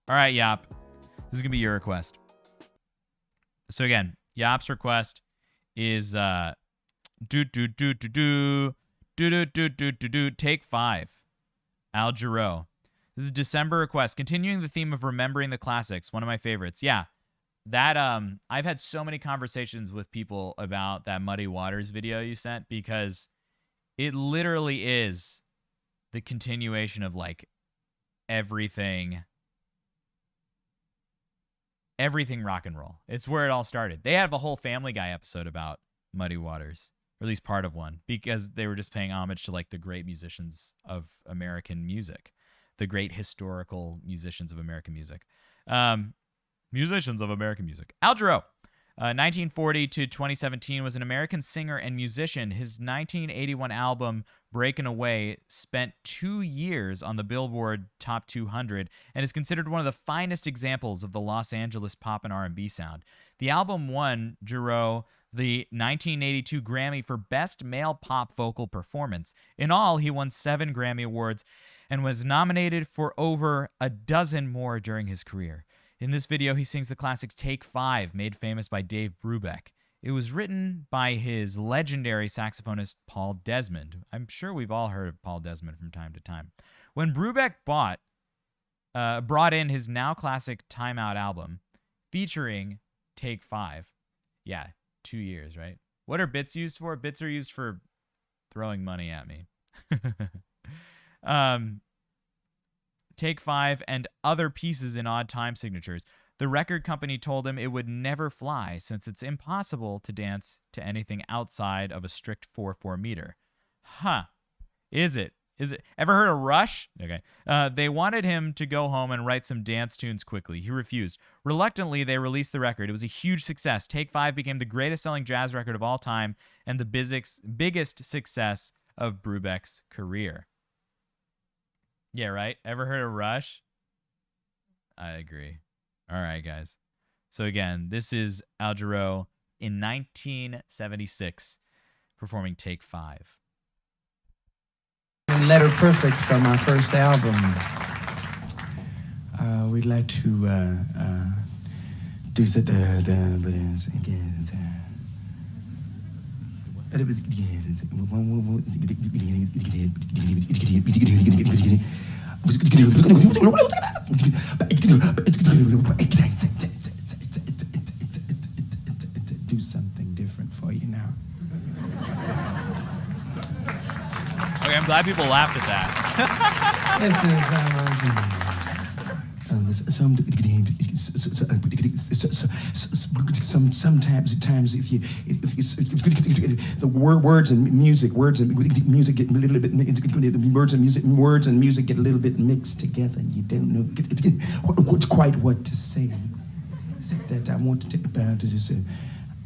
All right, Yop. This is going to be your request. So again, Yop's request is Take 5. Al Jarreau. This is December request. Continuing the theme of remembering the classics, one of my favorites. Yeah. That I've had so many conversations with people about that Muddy Waters video you sent because it literally is the continuation of like everything rock and roll. It's where it all started. They have a whole Family Guy episode about Muddy Waters, or at least part of one, because they were just paying homage to like the great musicians of American music, the great historical musicians of American music. Musicians of American music. Al Jarreau, 1940 to 2017, was an American singer and musician. His 1981 album, Breakin' Away, spent 2 years on the Billboard Top 200 and is considered one of the finest examples of the Los Angeles pop and R&B sound. The album won Jarreau the 1982 Grammy for Best Male Pop Vocal Performance. In all, he won 7 Grammy Awards and was nominated for over a dozen more during his career. In this video, he sings the classic Take 5, made famous by Dave Brubeck. It was written by his legendary saxophonist Paul Desmond. I'm sure we've all heard of Paul Desmond from time to time. When Brubeck brought in his now classic Time Out album, featuring Take 5, yeah, 2 years, right? What are bits used for? Bits are used for throwing money at me. Take 5 and other pieces in odd time signatures. The record company told him it would never fly since it's impossible to dance to anything outside of a strict 4/4 meter. Huh. Is it? Ever heard of Rush? Okay. They wanted him to go home and write some dance tunes quickly. He refused. Reluctantly, they released the record. It was a huge success. Take 5 became the greatest selling jazz record of all time and the biggest success of Brubeck's career. Yeah, right? Ever heard of Rush? I agree. All right, guys. So again, this is Al Jarreau in 1976 performing Take 5. Letter Perfect from our first album. We'd like to do do something different for you now. Okay, I'm glad people laughed at that. Sometimes if you the words and music get a little bit words and music get a little bit mixed together, and you don't know quite what to say. Except that I want to talk about it.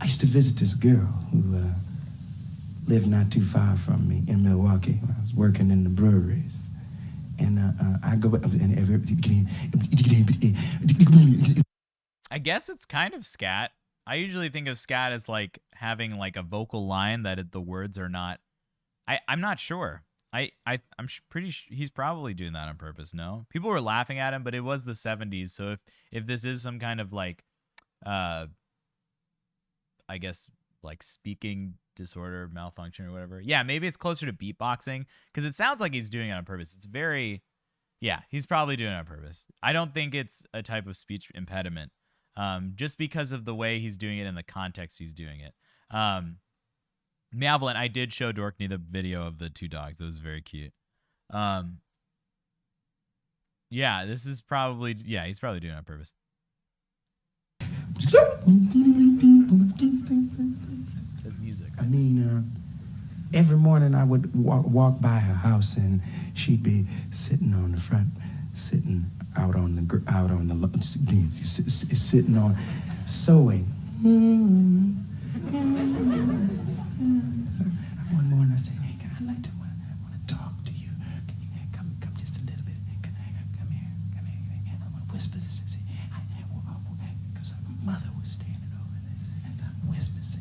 I used to visit this girl who lived not too far from me in Milwaukee. I was working in the breweries. And I go and I guess it's kind of scat. I usually think of scat as like having like a vocal line that the words are not. I'm not sure. I'm pretty sure he's probably doing that on purpose. No, people were laughing at him, but it was the 70s. So if this is some kind of like, I guess like speaking disorder, malfunction or whatever. Yeah, maybe it's closer to beatboxing because it sounds like he's doing it on purpose. It's very, yeah, he's probably doing it on purpose. I don't think it's a type of speech impediment, just because of the way he's doing it and the context he's doing it. Malevolent, I did show Dorkney the video of the 2 dogs. It was very cute. Yeah, this is probably, yeah, he's probably doing it on purpose. That's music. I mean, every morning I would walk by her house and she'd be sitting on the front, sitting out on the sitting on sewing. One morning I said, "Hey, can I want to talk to you? Can you come just a little bit? Come here. I want to whisper this. Because her mother was standing over this. Whisper, say,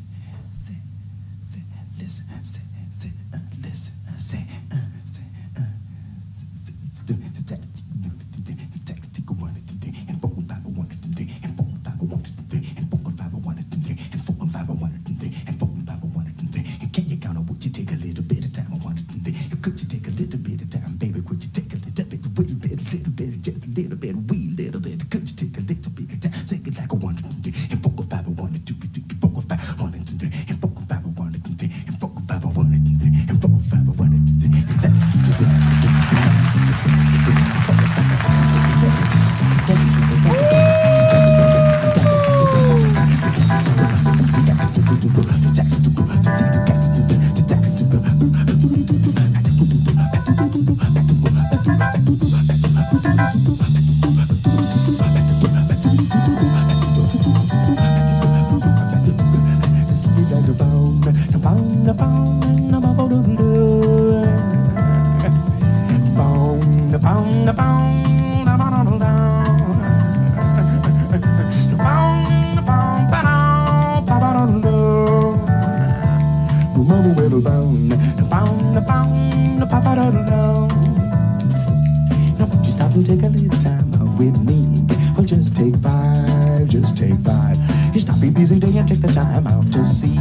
listen, listen, say, little bit, wee little bit. Could you take a little bit of time? Take it like a 1, 2, 3, and 4, 5, 1, 2, 3, 4, 5, 1, 2, 3, and 4, 5, 1, 2, 3, and 4, 5, 1, 2, 3, and 4, 5, 1, 2, 3. Now won't you stop and take a little time out with me? Well, just take 5, just take 5. You stop your busy day and take the time out to see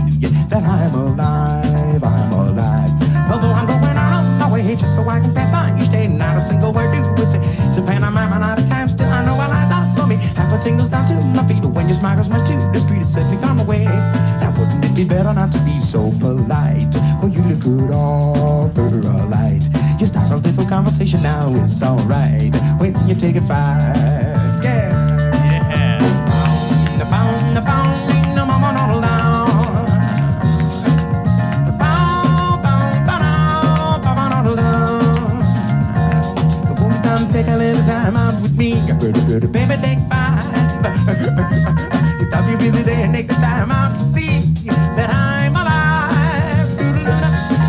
that I'm alive, I'm alive. Although I'm going out on my way just so I can pass by each day, not a single word do we say. It's a pantomime and out of time, still I know our lies out for me. Half a tingles down to my feet when your smile goes much too discreet to set me on my way. Now wouldn't it be better not to be so polite? Well, you look good, offer a light. You start a little conversation now, it's alright when you take it 5. Yeah. Take a little time out with me, baby, take 5. You thought you'd be busy day and take the time out to see that I'm alive.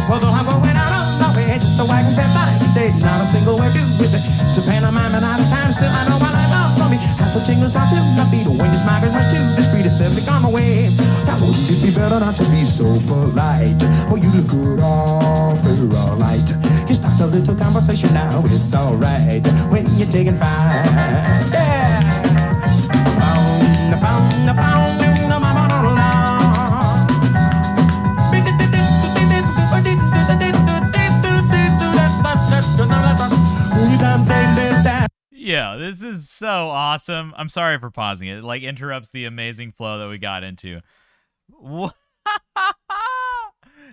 Although I'm going out on my way just so I can pet by each day, not a single word do we say. It's a pantomime and out of time, still I know my life's out for me. Half the tingles start to my feet when your smile goes much too discreet to set me on my way. Now wouldn't it be better not to be so polite? Oh, you look good, offer a light. You start a little conversation now, it's alright when you're taking 5. Yeah. Yeah, this is so awesome. I'm sorry for pausing it. It like interrupts the amazing flow that we got into.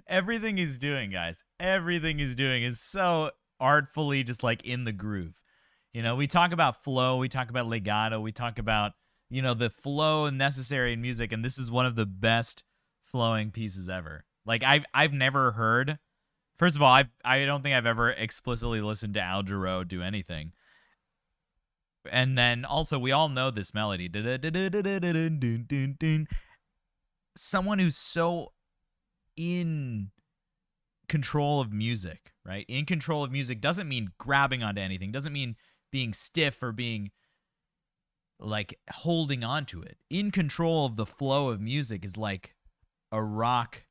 Everything he's doing, guys, everything he's doing is so artfully just like in the groove. You know, we talk about flow, we talk about legato, we talk about, you know, the flow necessary in music, and this is one of the best flowing pieces ever. Like I've never heard. First of all, I don't think I've ever explicitly listened to Al Jarreau do anything. And then also we all know this melody. Someone who's so in control of music, right? In control of music doesn't mean grabbing onto anything, doesn't mean being stiff or being like holding on to it. In control of the flow of music is like a rock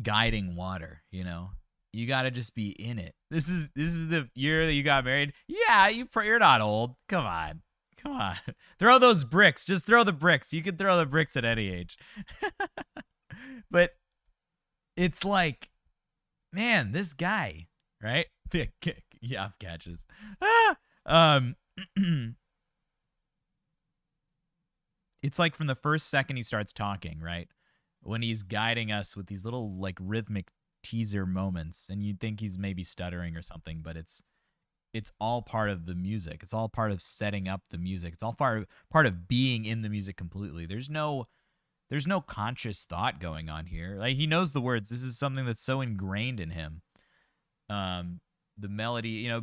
guiding water, you know? You got to just be in it. This is the year that you got married. Yeah, you're not old. Come on. Come on. Throw those bricks. Just throw the bricks. You can throw the bricks at any age. But it's like, man, this guy, right? The yav catches. It's like from the first second he starts talking, right? When he's guiding us with these little like rhythmic teaser moments, and you'd think he's maybe stuttering or something, but it's all part of the music. It's all part of setting up the music. It's all part of being in the music completely. There's no conscious thought going on here. Like, he knows the words. This is something that's so ingrained in him. The melody, you know,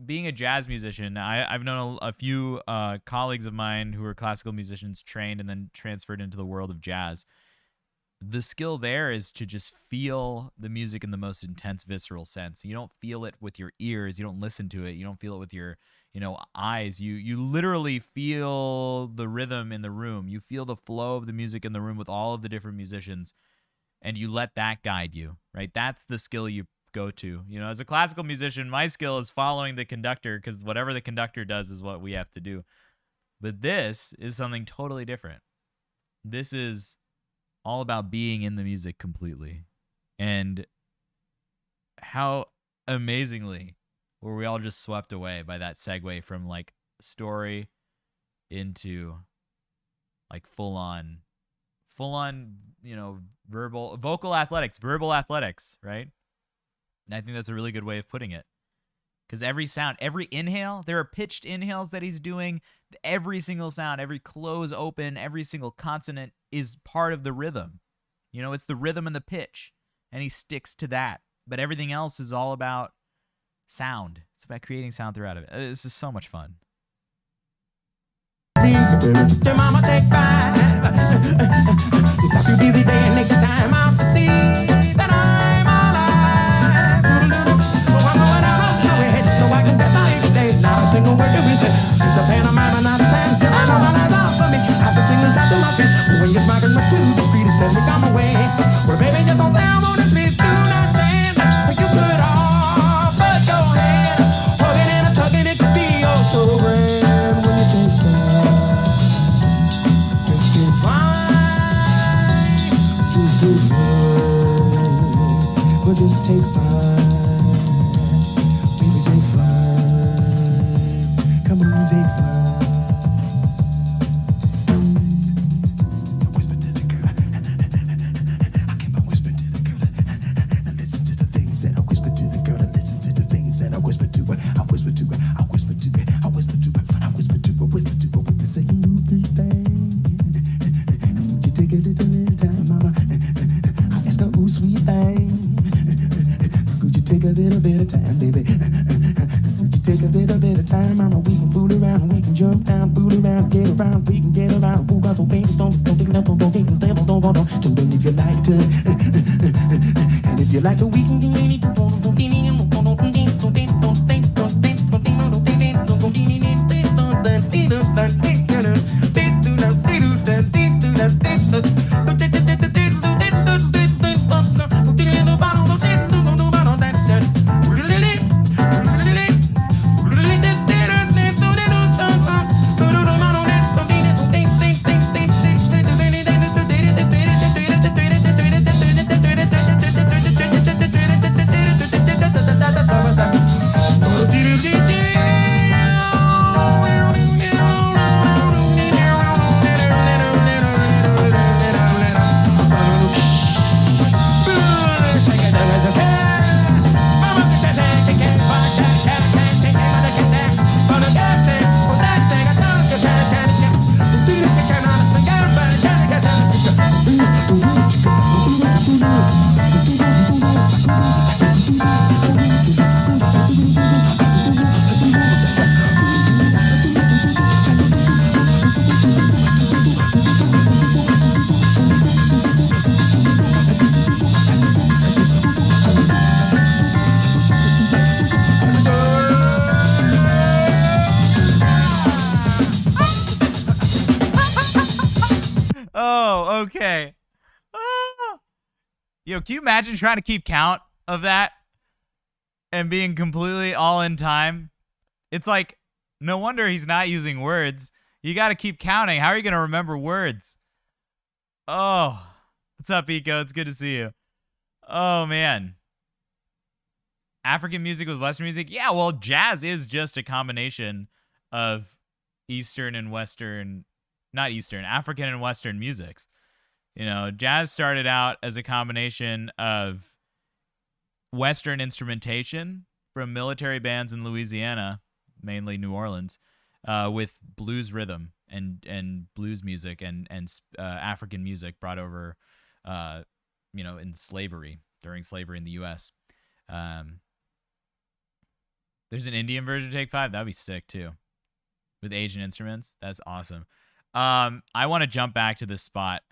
being a jazz musician, I've known a few colleagues of mine who are classical musicians, trained and then transferred into the world of jazz. The skill there is to just feel the music in the most intense, visceral sense. You don't feel it with your ears. You don't listen to it. You don't feel it with your, eyes. You literally feel the rhythm in the room. You feel the flow of the music in the room with all of the different musicians, and you let that guide you, right? That's the skill you go to. As a classical musician, my skill is following the conductor, because whatever the conductor does is what we have to do. But this is something totally different. This is all about being in the music completely. And how amazingly were we all just swept away by that segue from like story into like full on, verbal athletics, right? And I think that's a really good way of putting it. Because every sound, every inhale, there are pitched inhales that he's doing. Every single sound, every close, open, every single consonant is part of the rhythm. It's the rhythm and the pitch. And he sticks to that. But everything else is all about sound. It's about creating sound throughout it. This is so much fun. Your mama take 5. It's a busy day and take the time out to see that I'm alive. So I'm going out of my head so I can get my every day. Not a single word that we say. It's a pantomime and not a time. Still I know my eyes out for me. Half the thing is down to my feet. When you're smiling up to the street, it says, look on my way. Well, baby, just don't say I want to please. Do not stand. You could all but your head. Hugging and a tugging, it could be oh so grand when you take that. Just take 5. Just take 5. Well, just take 5. Baby, take 5. Come on, take 5. Whisper to the girl. I keep on whispering to the girl. I listen to the things that I whisper to the girl. I listen to the things that I whisper to her. I whisper to her. I whisper to her. I whisper to her. I whisper to her. Whisper to her. Whisper say, you big thing. Would you take a little time, mama? I ask her, ooh, sweet thing. Could you take a little bit of time, baby? Could you take a little bit of time, mama? We can fool around, we can jump down, fool around, get around, we can get around. Who got the wings? Don't take it up, don't take it up, don't. If you like to, and if you like to, we can do anything. Oh, okay. Ah. Yo, can you imagine trying to keep count of that and being completely all in time? It's like, no wonder he's not using words. You got to keep counting. How are you going to remember words? Oh, what's up, Eco? It's good to see you. Oh, man. African music with Western music? Yeah, well, jazz is just a combination of Eastern and Western, not Eastern, African and Western musics. You know, jazz started out as a combination of Western instrumentation from military bands in Louisiana, mainly New Orleans, with blues rhythm and blues music and African music brought over, in slavery, during slavery in the U.S. There's an Indian version of Take 5. That'd be sick, too. With Asian instruments. That's awesome. I want to jump back to this spot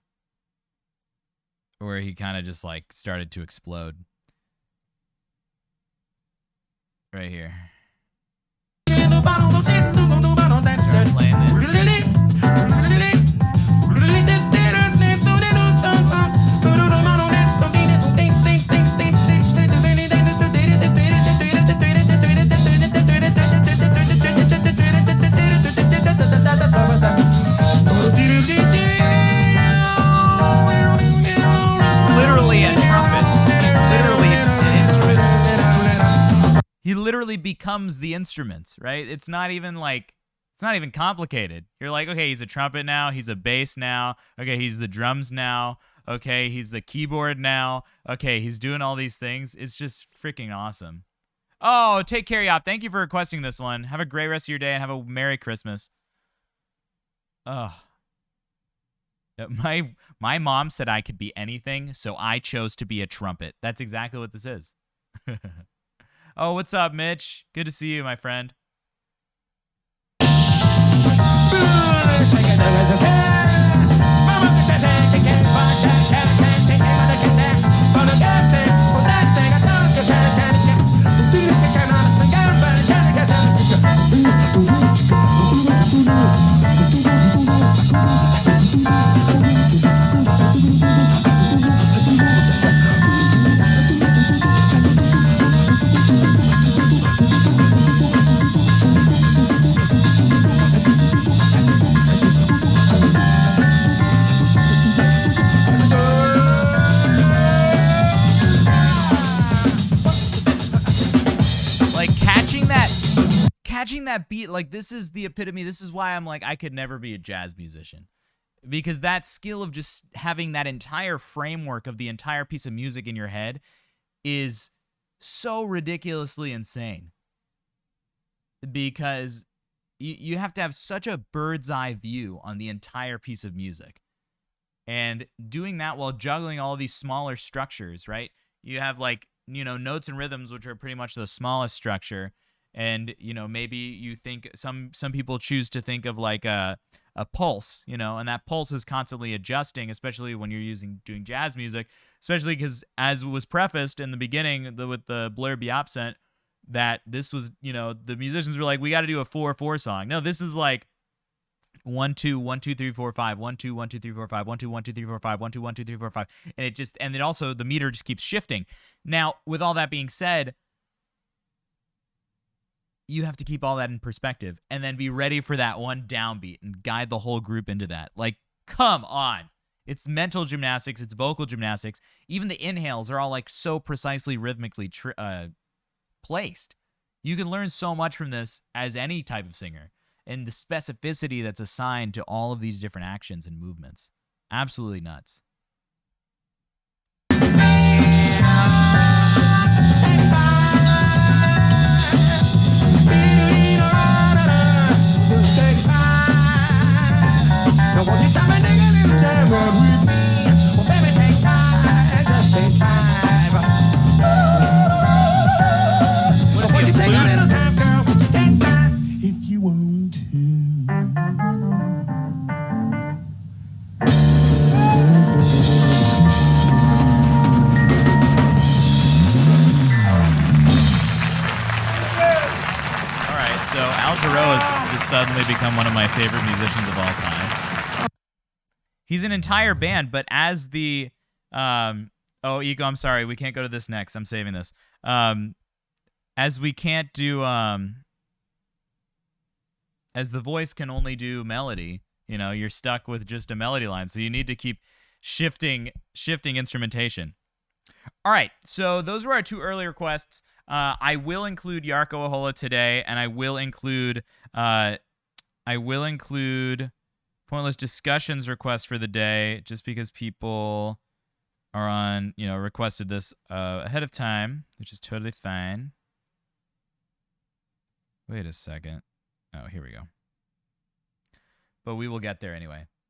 where he kind of just, like, started to explode. Right here. Start playing this. He literally becomes the instrument, right? It's not even complicated. You're like, okay, he's a trumpet now, he's a bass now, okay, he's the drums now, okay, he's the keyboard now, okay, he's doing all these things. It's just freaking awesome. Oh, take care, Yop. Thank you for requesting this one. Have a great rest of your day and have a Merry Christmas. Oh. My mom said I could be anything, so I chose to be a trumpet. That's exactly what this is. Oh, what's up, Mitch? Good to see you, my friend. Catching that beat, like, this is the epitome. This is why I'm like, I could never be a jazz musician, because that skill of just having that entire framework of the entire piece of music in your head is so ridiculously insane, because you have to have such a bird's eye view on the entire piece of music, and doing that while juggling all these smaller structures, right? You have, like, notes and rhythms, which are pretty much the smallest structure. And, maybe you think some people choose to think of like a pulse, and that pulse is constantly adjusting, especially when you're doing jazz music, especially because, as was prefaced in the beginning with the blurb Yop sent, that this was, the musicians were like, we got to do a 4/4 song. No, this is like 1 2 1 2 3 4 5 1 2 1 2 3 4 5 1 2 1 2 3 4 5 1 2 1 2 3 4 5, and it also, the meter just keeps shifting. Now, with all that being said, you have to keep all that in perspective and then be ready for that one downbeat and guide the whole group into that. Like, come on. It's mental gymnastics. It's vocal gymnastics. Even the inhales are all like so precisely rhythmically placed. You can learn so much from this as any type of singer, and the specificity that's assigned to all of these different actions and movements. Absolutely nuts. If you want to. So Al Jarreau has just suddenly become one of my favorite musicians of all time. He's an entire band, but as the Ego, I'm sorry, we can't go to this next. I'm saving this. As we can't do as the voice can only do melody, you're stuck with just a melody line. So you need to keep shifting instrumentation. All right, so those were our two early requests. I will include Jarkko Ahola today, and I will include Pointless Discussions request for the day, just because people are on, requested this ahead of time, which is totally fine. Wait a second. Oh, here we go. But we will get there anyway.